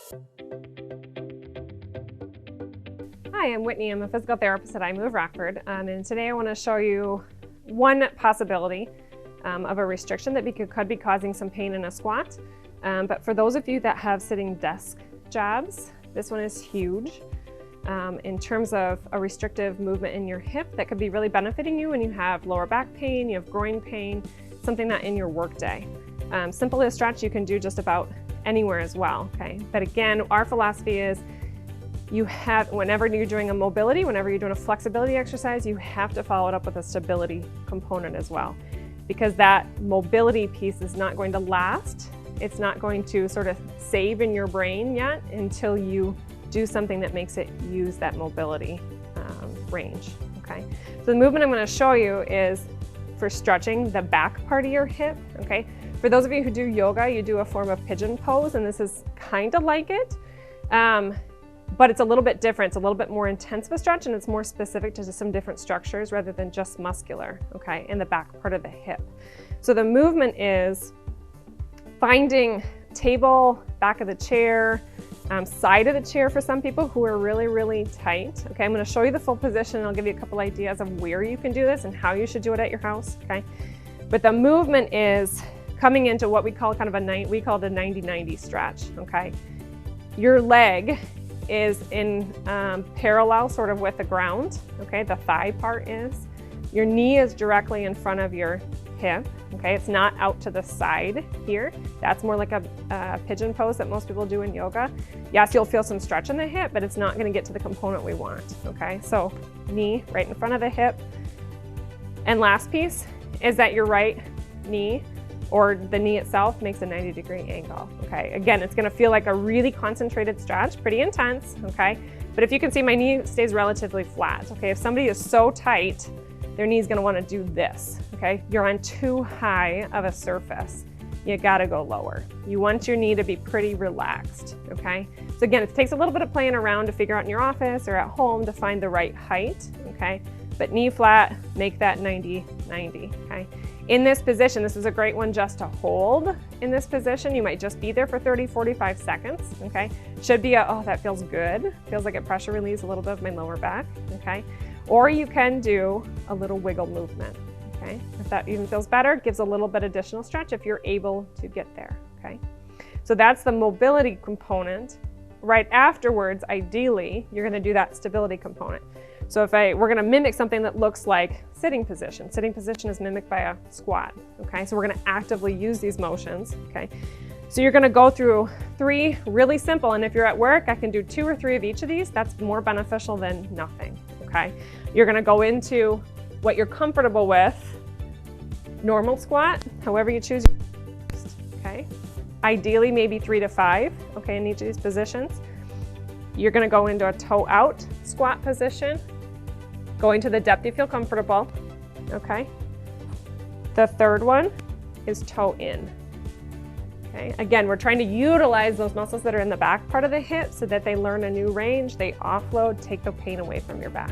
Hi, I'm Whitney. I'm a physical therapist at I Move Rockford, and today I want to show you one possibility of a restriction that could be causing some pain in a squat. But for those of you that have sitting desk jobs, this one is huge in terms of a restrictive movement in your hip that could be really benefiting you when you have lower back pain, you have groin pain, something that in your workday. Simple as stretch you can do just about anywhere as well. Okay, but again, our philosophy is whenever you're doing a mobility, whenever you're doing a flexibility exercise, you have to follow it up with a stability component as well. Because that mobility piece is not going to last. It's not going to sort of save in your brain yet until you do something that makes it use that mobility range, okay? So the movement I'm gonna show you is for stretching the back part of your hip, okay? For those of you who do yoga, you do a form of pigeon pose, and this is kind of like it. But it's a little bit different. It's a little bit more intense of a stretch, and it's more specific to some different structures rather than just muscular, okay, in the back part of the hip. So the movement is finding table, back of the chair, side of the chair for some people who are really, really tight. Okay, I'm gonna show you the full position, and I'll give you a couple ideas of where you can do this and how you should do it at your house, okay? But the movement is coming into what we call kind of a 90-90 stretch, okay? Your leg is in parallel sort of with the ground, okay? The thigh part is. Your knee is directly in front of your hip, okay? It's not out to the side here. That's more like a pigeon pose that most people do in yoga. Yes, you'll feel some stretch in the hip, but it's not gonna get to the component we want, okay? So knee right in front of the hip. And last piece is that your right knee or the knee itself makes a 90-degree angle, okay? Again, it's gonna feel like a really concentrated stretch, pretty intense, okay? But if you can see, my knee stays relatively flat, okay? If somebody is so tight, their knee's gonna wanna do this, okay? You're on too high of a surface. You gotta go lower. You want your knee to be pretty relaxed, okay? So again, it takes a little bit of playing around to figure out in your office or at home to find the right height, okay? But knee flat, make that 90-90, okay? In this position, this is a great one just to hold in this position. You might just be there for 30-45 seconds, okay? Should be oh, that feels good. Feels like it pressure relieves a little bit of my lower back, okay? Or you can do a little wiggle movement, okay? If that even feels better, gives a little bit additional stretch if you're able to get there, okay? So that's the mobility component. Right afterwards, ideally, you're gonna do that stability component. So we're gonna mimic something that looks like sitting position. Sitting position is mimicked by a squat, okay? So we're gonna actively use these motions, okay? So you're gonna go through 3 really simple, and if you're at work, I can do 2 or 3 of each of these. That's more beneficial than nothing, okay? You're gonna go into what you're comfortable with, normal squat, however you choose, okay? Ideally, maybe 3 to 5, okay, in each of these positions. You're gonna go into a toe out squat position, going to the depth you feel comfortable, okay? The third one is toe in, okay? Again, we're trying to utilize those muscles that are in the back part of the hip so that they learn a new range, they offload, take the pain away from your back.